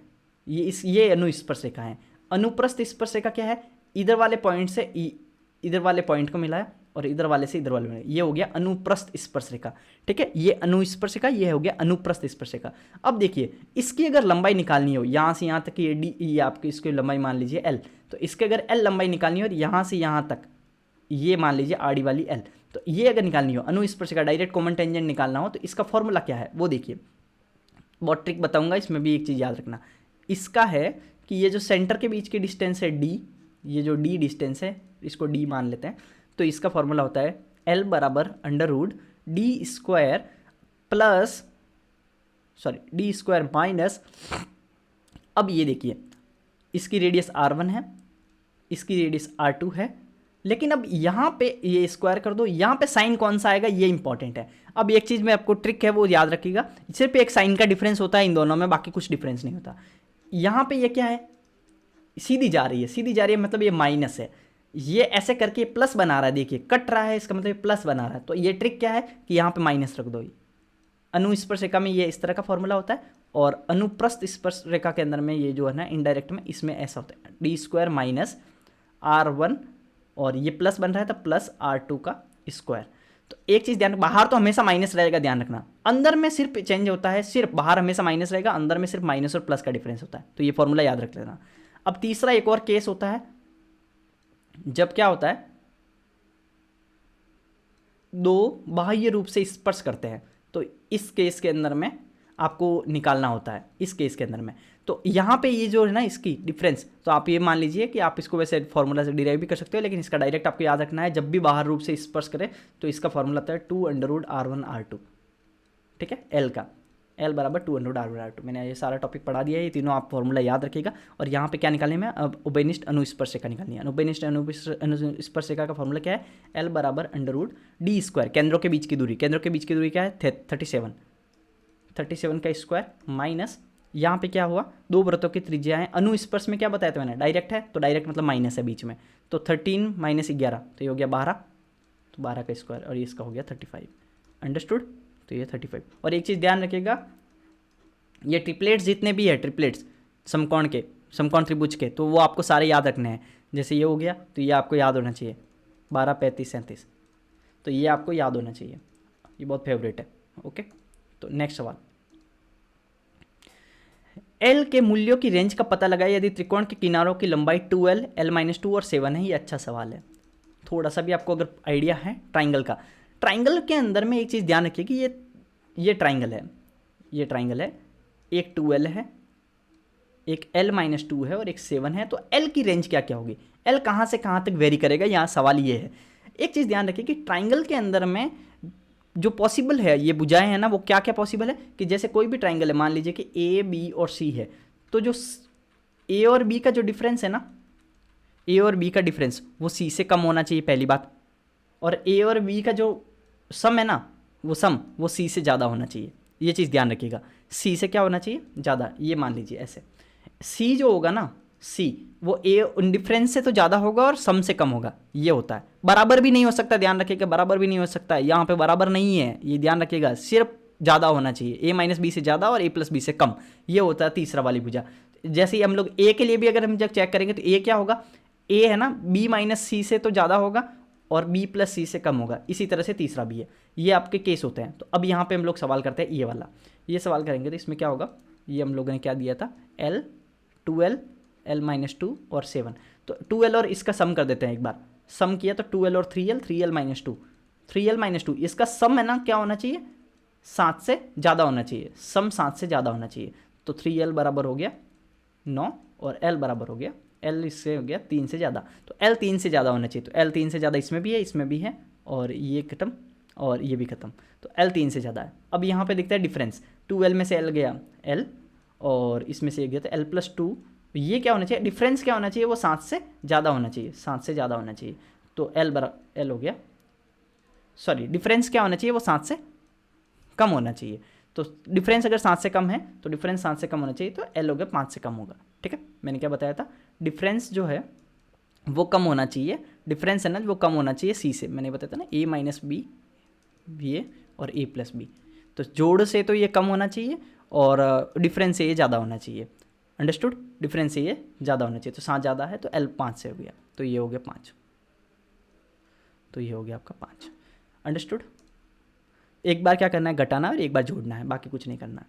ये अनुस्पर्श रेखा है। अनुप्रस्थ स्पर्श रेखा क्या है, इधर वाले पॉइंट से इधर वाले पॉइंट को मिलाया और इधर वाले से इधर वाले में, ये हो गया अनुप्रस्थ स्पर्शरेखा। ठीक है, ये अनुस्पर्शिका, ये हो गया अनुप्रस्थ स्पर्शरेखा। अब देखिए इसकी अगर लंबाई निकालनी हो, यहाँ से यहाँ तक ये डी, ये आपकी इसकी लंबाई मान लीजिए एल, तो इसके अगर एल लंबाई निकालनी हो और यहाँ से यहाँ तक ये मान लीजिए आड़ी वाली एल, तो ये अगर निकालनी हो अनुस्पर्शिका, डायरेक्ट कॉमन टेंजेंट निकालना हो, तो इसका फॉर्मूला क्या है वो देखिए, बहुत ट्रिक बताऊंगा, इसमें भी एक चीज़ याद रखना। इसका है कि ये जो सेंटर के बीच की डिस्टेंस है डी, ये जो डी डिस्टेंस है इसको डी मान लेते हैं, तो इसका फॉर्मूला होता है एल बराबर under root D square plus D square minus, अब ये देखिए इसकी रेडियस R1 है, इसकी रेडियस R2 है, लेकिन अब यहाँ पे ये स्क्वायर कर दो, यहाँ पे साइन कौन सा आएगा ये इंपॉर्टेंट है। अब एक चीज़ में आपको ट्रिक है वो याद रखिएगा, सिर्फ एक साइन का डिफरेंस होता है इन दोनों में, बाकी कुछ डिफरेंस नहीं होता। यहाँ पे ये क्या है, सीधी जा रही है, सीधी जा रही है मतलब ये माइनस है, ये ऐसे करके प्लस बना रहा है, देखिए कट रहा है, इसका मतलब ये प्लस बना रहा है। तो ये ट्रिक क्या है कि यहाँ पे माइनस रख दो। अनुस्पर्शिका में ये इस तरह का फॉर्मूला होता है, और अनुप्रस्थ स्पर्शरेखा के अंदर में ये जो है ना इनडायरेक्ट में, इसमें ऐसा होता है डी स्क्वायर माइनस R1, और ये प्लस बन रहा है तो प्लस R2 का स्क्वायर। तो एक चीज़ ध्यान, बाहर तो हमेशा माइनस रहेगा, ध्यान रखना, अंदर में सिर्फ चेंज होता है, सिर्फ बाहर हमेशा माइनस रहेगा, अंदर में सिर्फ माइनस और प्लस का डिफरेंस होता है, तो ये फॉर्मूला याद रख लेना। अब तीसरा एक और केस होता है, जब क्या होता है दो बाह्य रूप से स्पर्श करते हैं, तो इस केस के अंदर में आपको निकालना होता है, इस केस के अंदर में। तो यहाँ पे ये जो है ना इसकी डिफरेंस, तो आप ये मान लीजिए कि आप इसको वैसे फॉर्मूला से डिराइव भी कर सकते हो, लेकिन इसका डायरेक्ट आपको याद रखना है, जब भी बाहर रूप से स्पर्श करे तो इसका फॉर्मूला आता है 2√R1R2। ठीक है, एल का, एल बराबर 2√R1R2। मैंने ये सारा टॉपिक पढ़ा दिया है, ये तीनों आप फॉर्मूला याद रखिएगा। और यहाँ पे क्या निकालने में, अब उभयनिष्ठ अनुस्पर्शिका निकालनी है। उभयनिष्ठ अनुस्पर्शिका का फॉर्मूला क्या है, एल बराबर अंडर रूट डी स्क्वायर, केंद्रों के बीच की दूरी, केंद्रों के बीच की दूरी क्या है 37 का स्क्वायर, माइनस यहाँ पे क्या हुआ, दो वृत्तों की त्रिज्या है, अनुस्पर्श में क्या बताया था मैंने, डायरेक्ट है, तो डायरेक्ट मतलब माइनस है बीच में, तो 13 माइनस 11, तो ये हो गया 12, तो 12 का स्क्वायर, और ये इसका हो गया 35। अंडरस्टूड, तो ये 35। और एक चीज़ ध्यान रखिएगा, ये ट्रिपलेट्स जितने भी है, ट्रिपलेट्स समकोण के, समकोण त्रिभुज के, तो वो आपको सारे याद रखने हैं। जैसे ये हो गया, तो ये आपको याद होना चाहिए 12, 35, 37, तो ये आपको याद होना चाहिए, ये बहुत फेवरेट है। ओके, तो नेक्स्ट सवाल, एल के मूल्यों की रेंज का पता लगाए यदि त्रिकोण के किनारों की लंबाई 2L, L-2 और 7 है। ये अच्छा सवाल है, थोड़ा सा भी आपको अगर आइडिया है ट्राइंगल का, ट्राइंगल के अंदर में एक चीज़ ध्यान रखिए कि ये ट्राइंगल है, ये ट्राइंगल है, एक 2L है, एक L-2 है और एक 7 है, तो L की रेंज क्या क्या होगी, L कहाँ से कहाँ तक वेरी करेगा, यहाँ सवाल ये है। एक चीज़ ध्यान रखिए कि ट्राइंगल के अंदर में जो पॉसिबल है, ये भुजाएं हैं ना, वो क्या क्या पॉसिबल है कि जैसे कोई भी ट्राइंगल है, मान लीजिए कि A, B और C है, तो जो A और B का जो डिफरेंस है ना, A और B का डिफरेंस वो C से कम होना चाहिए, पहली बात। और A और B का जो सम है ना, वो सम वो C से ज़्यादा होना चाहिए, ये चीज़ ध्यान रखिएगा। C से क्या होना चाहिए, ज़्यादा, ये मान लीजिए ऐसे। C जो होगा ना, C वो A डिफरेंस से तो ज़्यादा होगा और सम से कम होगा, ये होता है। बराबर भी नहीं हो सकता, ध्यान रखिएगा, बराबर भी नहीं हो सकता है, यहाँ पे बराबर नहीं है, ये ध्यान रखिएगा, सिर्फ ज़्यादा होना चाहिए, A-B से ज़्यादा और A+B से कम, ये होता है तीसरा वाली भुजा। जैसे ही हम लोग A के लिए भी अगर हम जब चेक करेंगे तो A क्या होगा, A है ना B-C से तो ज़्यादा होगा और B+C से कम होगा, इसी तरह से तीसरा भी है, ये आपके केस होते हैं। तो अब यहाँ पे हम लोग सवाल करते हैं ये वाला, ये सवाल करेंगे तो इसमें क्या होगा, ये हम लोगों ने क्या दिया था, L, 2L, L-2 और 7, तो 2L और इसका सम कर देते हैं, एक बार सम किया तो 2L और 3L, 3L-2, 3L-2, इसका सम है ना क्या होना चाहिए, 7 से ज़्यादा होना चाहिए, सम 7 से ज़्यादा होना चाहिए। तो 3L बराबर हो गया 9 और L बराबर हो गया, L इससे हो गया 3 से ज़्यादा, तो L 3 से ज़्यादा होना चाहिए, तो L 3 से ज़्यादा इसमें भी है, इसमें भी है, और ये खत्म और ये भी खत्म, तो L 3 से ज़्यादा है। अब यहाँ पे दिखता है डिफरेंस, 2L में से L गया L, और इसमें से गया तो L+2, ये क्या होना चाहिए, डिफरेंस क्या होना चाहिए, वो 7 से ज़्यादा होना चाहिए, 7 से ज़्यादा होना चाहिए, तो L हो गया, सॉरी डिफरेंस क्या होना चाहिए, वो 7 से कम होना चाहिए। तो डिफरेंस अगर 7 से कम है तो डिफरेंस 7 से कम होना चाहिए, तो L हो गया 5 से कम होगा। ठीक है, मैंने क्या बताया था, डिफरेंस जो है वो कम होना चाहिए, डिफरेंस है ना वो कम होना चाहिए C से, मैंने बताया था ना A-B VA और A+B, तो जोड़ से तो ये कम होना चाहिए और डिफरेंस से ये ज़्यादा होना चाहिए। अंडरस्टूड, डिफरेंस से ये ज़्यादा होना चाहिए, तो 7 ज़्यादा है तो L 5 से हो गया, तो ये हो गया 5। तो ये हो गया आपका 5। अंडरस्टूड। एक बार क्या करना है, घटाना है और एक बार जोड़ना है, बाकी कुछ नहीं करना है,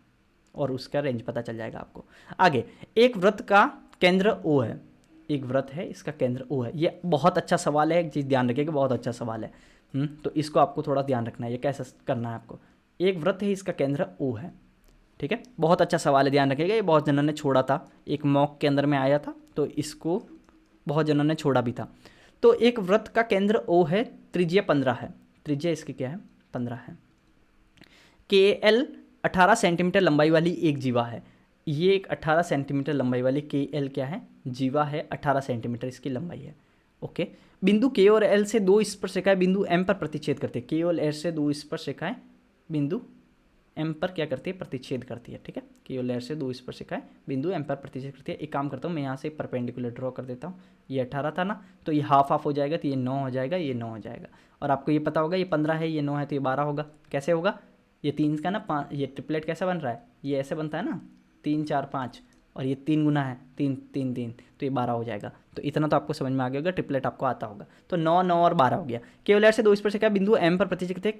और उसका रेंज पता चल जाएगा आपको। आगे, एक वृत्त का केंद्र O है, एक वृत्त है, इसका केंद्र O है। ये बहुत अच्छा सवाल है, एक चीज़ ध्यान रखिएगा, बहुत अच्छा सवाल है। तो इसको आपको थोड़ा ध्यान रखना है, ये कैसे करना है आपको। एक वृत्त है, इसका केंद्र O है, ठीक है, बहुत अच्छा सवाल है, ध्यान रखिएगा। ये बहुत जनों ने छोड़ा था, एक मॉक के अंदर में आया था, तो इसको बहुत जनों ने छोड़ा भी था। तो एक वृत्त का केंद्र O है, त्रिज्या 15 है, त्रिज्या इसकी क्या है, 15 है। KL 18 सेंटीमीटर लंबाई वाली एक जीवा है। ये एक 18 सेंटीमीटर लंबाई वाली KL क्या है, जीवा है, 18 सेंटीमीटर इसकी लंबाई है। ओके, बिंदु K और L से दो स्पर्शरेखाएं बिंदु M पर प्रतिच्छेद करते हैं। K और L से दो स्पर्शरेखाएं बिंदु M पर क्या करती है, प्रतिच्छेद करती है, ठीक है। K और L से दो स्पर्शरेखाएं बिंदु M पर प्रतिच्छेद करती है। एक काम करता हूँ, मैं यहाँ से परपेंडिकुलर ड्रॉ कर देता हूँ। ये 18 था ना, तो ये हाफ हाफ हो जाएगा, तो ये 9 हो जाएगा, ये 9 हो जाएगा। और आपको ये पता होगा, ये 15 है, ये 9 है, तो ये 12 होगा। कैसे होगा, ये 3 का ना 5, ये ट्रिपलेट कैसा बन रहा है, ये ऐसे बनता है ना, 3 4 5, और ये 3 गुना है, 3 3 3, तो ये 12 हो जाएगा। तो इतना तो आपको समझ में आ गया होगा, ट्रिपलेट आपको आता होगा। तो 9 9 और 12 हो गया। केवल ऐसे दो स्पर्शरेखा बिंदु M पर प्रतिच्छेद करते हैं।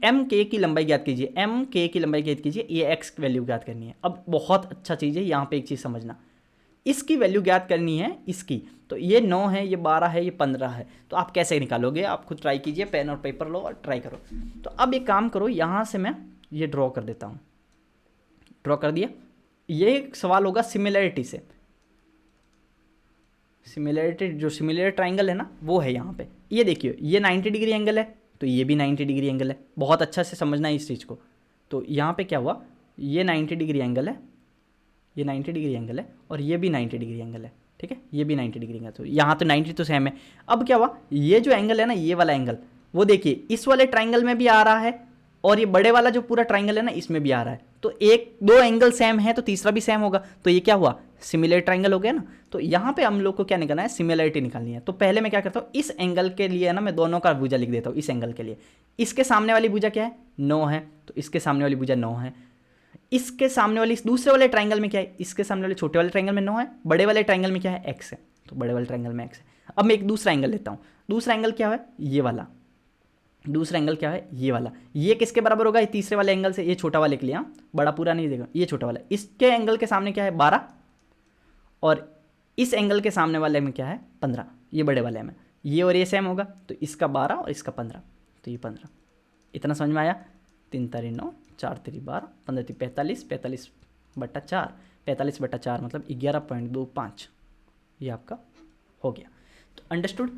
M K की लंबाई ज्ञात कीजिए, M K की लंबाई ज्ञात कीजिए, ये X वैल्यू ज्ञात करनी है। अब बहुत अच्छा चीज़ है, यहाँ पे एक चीज़ समझना, इसकी वैल्यू ज्ञात करनी है, इसकी। तो ये 9 है, ये 12 है, ये 15 है, तो आप कैसे निकालोगे, आप खुद ट्राई कीजिए, पेन और पेपर लो और ट्राई करो। तो अब एक काम करो, यहाँ से मैं ये ड्रॉ कर देता हूँ, ड्रॉ कर दिया। ये सवाल होगा सिमिलरिटी से, सिमिलरिटी, जो सिमिलर ट्राइंगल है ना, वो है यहाँ पे। ये देखिए, ये 90 डिग्री एंगल है, तो ये भी 90 डिग्री एंगल है। बहुत अच्छा से समझना है इस चीज़ को। तो यहाँ पे क्या हुआ, ये 90 डिग्री एंगल है, ये 90 डिग्री एंगल है, और ये भी 90 डिग्री एंगल है, ठीक है, ये भी 90 डिग्री एंगल। तो यहाँ तो 90 तो सेम है। अब क्या हुआ, ये जो एंगल है ना, ये वाला एंगल, वो देखिए इस वाले ट्राइंगल में भी आ रहा है, और ये बड़े वाला जो पूरा ट्राइंगल है ना, इसमें भी आ रहा है। तो एक दो एंगल सेम है, तो तीसरा भी सेम होगा, तो ये क्या हुआ, सिमिलर ट्राइंगल हो गया ना। तो यहाँ पे हम लोग को क्या निकालना है, सिमिलरिटी निकालनी है। तो पहले मैं क्या करता हूँ, इस एंगल के लिए है ना, मैं दोनों का भुजा लिख देता हूँ। इस एंगल के लिए इसके सामने वाली भुजा क्या है, 9 है, तो इसके सामने वाली भुजा 9 है। इसके सामने वाली, इस दूसरे वाले ट्राइंगल में क्या है, इसके सामने वाले छोटे वाले ट्राइंगल में 9 है, बड़े वाले ट्राइंगल में क्या है, x है, तो बड़े वाले ट्राइंगल में x है। अब मैं एक दूसरा एंगल लेता हूँ। दूसरा एंगल क्या है, ये वाला। दूसरा एंगल क्या है, ये वाला। ये किसके बराबर होगा, ये तीसरे वाले एंगल से, ये छोटा वाले के लिए, हाँ, बड़ा पूरा नहीं देगा, ये छोटा वाला। इसके एंगल के सामने क्या है, 12, और इस एंगल के सामने वाले में क्या है, 15, ये बड़े वाले में। ये और ये सेम होगा, तो इसका 12 और इसका 15, तो ये 15। इतना समझ में आया। 3 तारी 9, 4 तारी 12, 15 तारी 45, 45 बटा 4, 45 बटा 4 मतलब 11.25, ये आपका हो गया। तो अंडरस्टूड।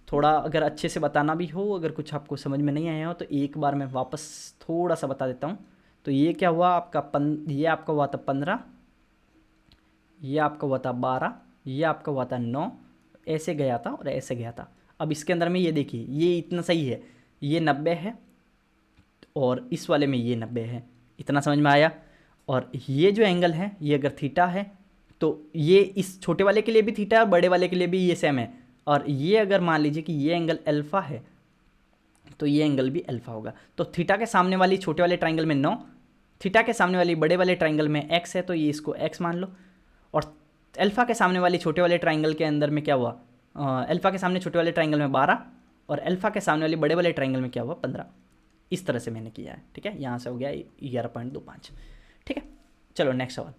थोड़ा अगर अच्छे से बताना भी हो, अगर कुछ आपको समझ में नहीं आया हो, तो एक बार मैं वापस थोड़ा सा बता देता हूँ। तो ये क्या हुआ आपका, ये आपका हुआ था 15, ये आपका हुआ था 12, ये आपका हुआ था 9, ऐसे गया था और ऐसे गया था। अब इसके अंदर में ये देखिए, ये इतना सही है, ये 90 है, और इस वाले में ये 90 है। इतना समझ में आया। और ये जो एंगल है, ये अगर थीटा है, तो ये इस छोटे वाले के लिए भी थीटा है और बड़े वाले के लिए भी ये सेम है। और ये अगर मान लीजिए कि ये एंगल अल्फा है, तो ये एंगल भी अल्फा होगा। तो थीटा के सामने वाली छोटे वाले ट्राइंगल में 9, थीटा के सामने वाली बड़े वाले ट्राइंगल में x है, तो ये इसको x मान लो। और अल्फा के सामने वाली छोटे वाले ट्राइंगल के अंदर में क्या हुआ, अल्फा के सामने छोटे वाले ट्राइंगल में 12, और अल्फा के सामने वाले बड़े वाले ट्राइंगल में क्या हुआ, 15। इस तरह से मैंने किया है, ठीक है। यहाँ से हो गया 11.25, ठीक है। चलो नेक्स्ट सवाल।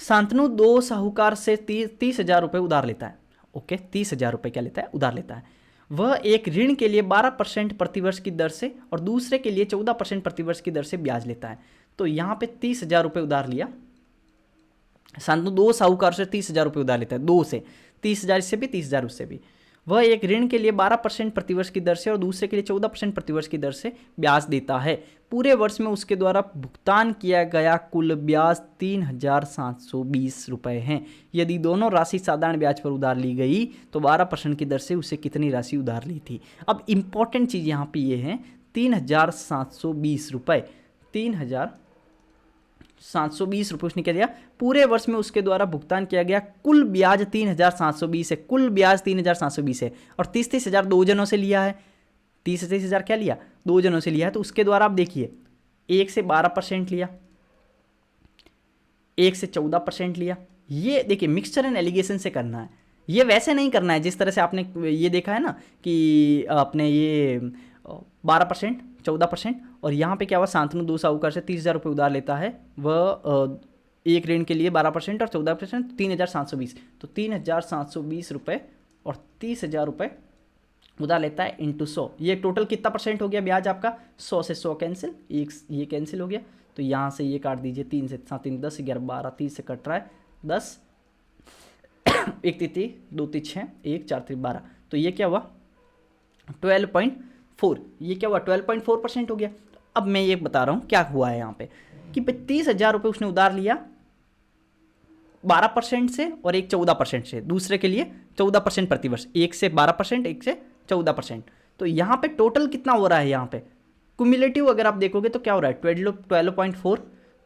शांतनु 2 साहूकार से 30,000 रुपये उधार लेता है। ओके, 30,000 रुपये क्या लेता है, उधार लेता है। वह एक ऋण के लिए 12% प्रतिवर्ष की दर से और दूसरे के लिए 14% प्रतिवर्ष की दर से ब्याज लेता है। तो यहाँ पे 30,000 रुपये उधार लिया शांतनु, 2 साहूकार से 30,000 रुपये उधार लेता है, 2 से 30,000 इससे भी, 30,000 उससे भी। वह एक ऋण के लिए 12% प्रतिवर्ष की दर से और दूसरे के लिए 14% प्रतिवर्ष की दर से ब्याज देता है। पूरे वर्ष में उसके द्वारा भुगतान किया गया कुल ब्याज 3,720 रुपये हैं। यदि दोनों राशि साधारण ब्याज पर उधार ली गई तो 12% की दर से उसे कितनी राशि उधार ली थी। अब इंपॉर्टेंट चीज़ यहाँ पे ये है, 3,720 रुपये, 3,720 रुपये उसने क्या दिया, पूरे वर्ष में उसके द्वारा भुगतान किया गया कुल ब्याज 3,720 है। कुल ब्याज 3,720 है, और 30,000 दो जनों से लिया है। 30,000 क्या लिया, 2 जनों से लिया है। तो उसके द्वारा आप देखिए, 1 से 12% लिया, 1 से 14% लिया। ये देखिए मिक्सचर एंड एलिगेशन से करना है। ये वैसे नहीं करना है जिस तरह से आपने ये देखा है ना कि आपने ये 12%, 14%, और यहाँ पे क्या हुआ, शांतनु 2 साहूकार से 30,000 रुपये उधार लेता है, वह एक ऋण के लिए 12% और 14%, 3,720, तो 3,720 रुपये और 30,000 रुपये उधार लेता है इंटू 100। ये टोटल कितना परसेंट हो गया ब्याज आपका, 100 से 100 कैंसिल, एक ये कैंसिल हो गया, तो यहाँ से ये काट दीजिए, 3 से 7, 3 10 11 12, 30 से कट रहा है 10, 1 3 2 3 6, 1 4 3 12, तो ये क्या हुआ 12.4, ये क्या हुआ 12.4% हो गया। तो अब मैं ये बता रहा हूँ क्या हुआ है यहाँ पे कि 30,000 रुपये उसने उधार लिया 12% से और एक 14% से, दूसरे के लिए 14% प्रतिवर्ष, एक से 12%, एक से 14%, तो यहाँ पे टोटल कितना हो रहा है, यहाँ पे कुमुलेटिव अगर आप देखोगे तो क्या हो रहा है 12.4,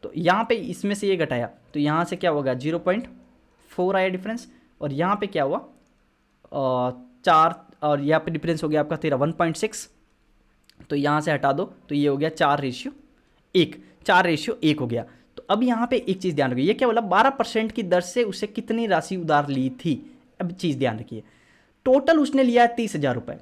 तो यहाँ पे इसमें से ये घटाया तो यहाँ से क्या होगा 0.4 आया डिफरेंस, और यहाँ पे क्या हुआ 4, और यहाँ पे डिफरेंस हो गया आपका तेरा 1.6, तो यहाँ से हटा दो तो ये हो गया 4:1, 4:1 हो गया। तो अब यहाँ पे एक चीज़ ध्यान रखिए, ये क्या बोला 12% की दर से उसे कितनी राशि उधार ली थी। अब चीज़ ध्यान रखिए, टोटल उसने लिया है 30,000 रुपये,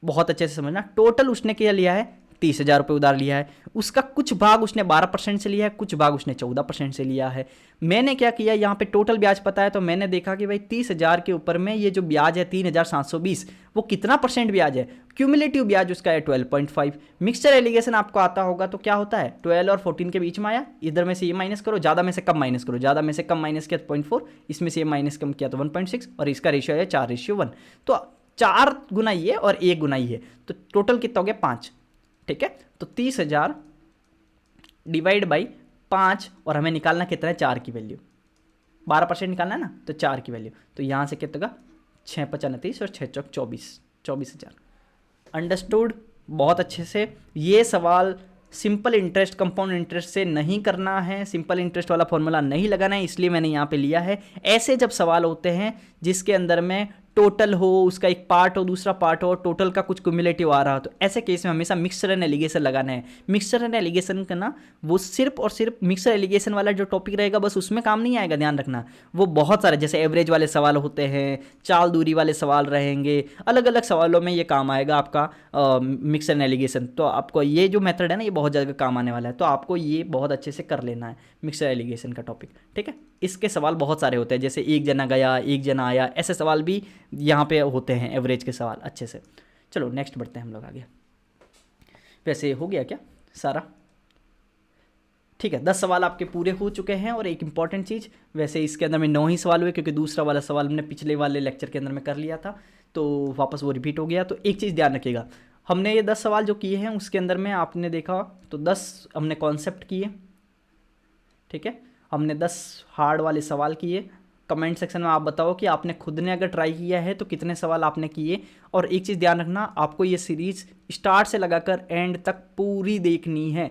बहुत अच्छे से समझना, टोटल उसने क्या लिया है 30,000 रुपये उधार लिया है, उसका कुछ भाग उसने 12% से लिया है, कुछ भाग उसने 14% से लिया है। मैंने क्या किया, यहाँ पे टोटल ब्याज पता है तो मैंने देखा कि भाई 30,000 के ऊपर में ये जो ब्याज है 3,720, वो कितना परसेंट ब्याज है, क्यूमुलेटिव ब्याज उसका है 12.5। मिक्सचर एलिगेशन आपको आता होगा तो क्या होता है 12 और 14 के बीच में आया, इधर में से ये माइनस करो, ज़्यादा में से कम माइनस करो, ज़्यादा में से कम माइनस किया 0.4, इसमें से ये माइनस कम किया तो 1.6, और इसका रेशियो है 4:1, तो 4 गुना ये और 1 गुना ये, तो टोटल कितना हो गया 5, ठीक है। तो 30,000 डिवाइड बाई 5, और हमें निकालना कितना है 4 की वैल्यू, 12% निकालना है ना, तो 4 की वैल्यू, तो यहाँ से कितना का 6×5 = 29 और 6×4 = 24,000। अंडरस्टूड बहुत अच्छे से। ये सवाल सिंपल इंटरेस्ट कंपाउंड इंटरेस्ट से नहीं करना है, सिंपल इंटरेस्ट वाला फॉर्मूला नहीं लगाना है, इसलिए मैंने यहाँ पे लिया है। ऐसे जब सवाल होते हैं जिसके अंदर में टोटल हो, उसका एक पार्ट हो, दूसरा पार्ट हो, और टोटल का कुछ क्यूमुलेटिव आ रहा हो, तो ऐसे केस में हमेशा मिक्सचर एंड एलिगेशन लगाना है। मिक्सचर एंड एलिगेशन का ना वो सिर्फ और सिर्फ मिक्सचर एलिगेशन वाला जो टॉपिक रहेगा बस उसमें काम नहीं आएगा, ध्यान रखना। वो बहुत सारे जैसे एवरेज वाले सवाल होते हैं, चाल दूरी वाले सवाल रहेंगे, अलग अलग सवालों में ये काम आएगा आपका मिक्सचर एंड एलिगेशन। तो आपको ये जो मेथड है ना ये बहुत ज़्यादा काम आने वाला है, तो आपको ये बहुत अच्छे से कर लेना है मिक्सचर एलिगेशन का टॉपिक, ठीक है। इसके सवाल बहुत सारे होते हैं, जैसे एक जना गया एक जना आया, ऐसे सवाल भी यहाँ पे होते हैं, एवरेज के सवाल अच्छे से। चलो नेक्स्ट बढ़ते हैं हम लोग आगे। वैसे हो गया क्या सारा, ठीक है। 10 सवाल आपके पूरे हो चुके हैं। और एक इंपॉर्टेंट चीज़, वैसे इसके अंदर में 9 ही सवाल हुए क्योंकि दूसरा वाला सवाल हमने पिछले वाले लेक्चर के अंदर में कर लिया था, तो वापस वो रिपीट हो गया। तो एक चीज़ ध्यान रखिएगा, हमने ये 10 सवाल जो किए हैं उसके अंदर में आपने देखा तो 10 हमने कॉन्सेप्ट किए, ठीक है। हमने 10 हार्ड वाले सवाल किए। कमेंट सेक्शन में आप बताओ कि आपने खुद ने अगर ट्राई किया है तो कितने सवाल आपने किए। और एक चीज़ ध्यान रखना, आपको ये सीरीज़ स्टार्ट से लगाकर एंड तक पूरी देखनी है,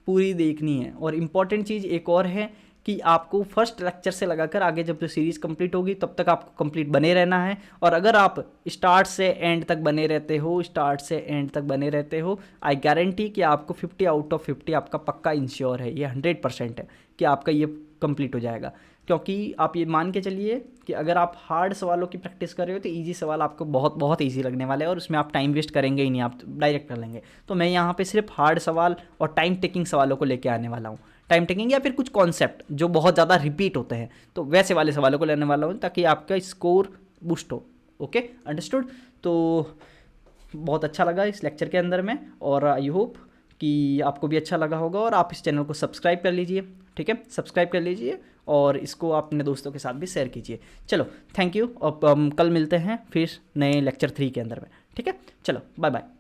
पूरी देखनी है। और इम्पॉर्टेंट चीज़ एक और है कि आपको फर्स्ट लेक्चर से लगाकर आगे जब जो सीरीज़ कंप्लीट होगी तब तक आपको कंप्लीट बने रहना है। और अगर आप स्टार्ट से एंड तक बने रहते हो, स्टार्ट से एंड तक बने रहते हो, आई गारंटी कि आपको 50 आउट ऑफ 50 आपका पक्का इंश्योर है, ये 100% है कि आपका ये कंप्लीट हो जाएगा। क्योंकि आप ये मान के चलिए कि अगर आप हार्ड सवालों की प्रैक्टिस कर रहे हो तो इजी सवाल आपको बहुत बहुत ईजी लगने वाले हैं, और उसमें आप टाइम वेस्ट करेंगे ही नहीं, आप डायरेक्ट कर लेंगे। तो मैं यहाँ पे सिर्फ हार्ड सवाल और टाइम टेकिंग सवालों को लेके आने वाला हूँ, टाइम टेकिंग या फिर कुछ कॉन्सेप्ट जो बहुत ज़्यादा रिपीट होते हैं, तो वैसे वाले सवालों को लेने वाला हूँ ताकि आपका स्कोर बूस्ट हो। Okay, understood. तो बहुत अच्छा लगा इस लेक्चर के अंदर में, और आई होप कि आपको भी अच्छा लगा होगा। और आप इस चैनल को सब्सक्राइब कर लीजिए, ठीक है, सब्सक्राइब कर लीजिए, और इसको अपने दोस्तों के साथ भी शेयर कीजिए। चलो थैंक यू, और कल मिलते हैं फिर नए लेक्चर 3 के अंदर में, ठीक है। चलो बाय बाय।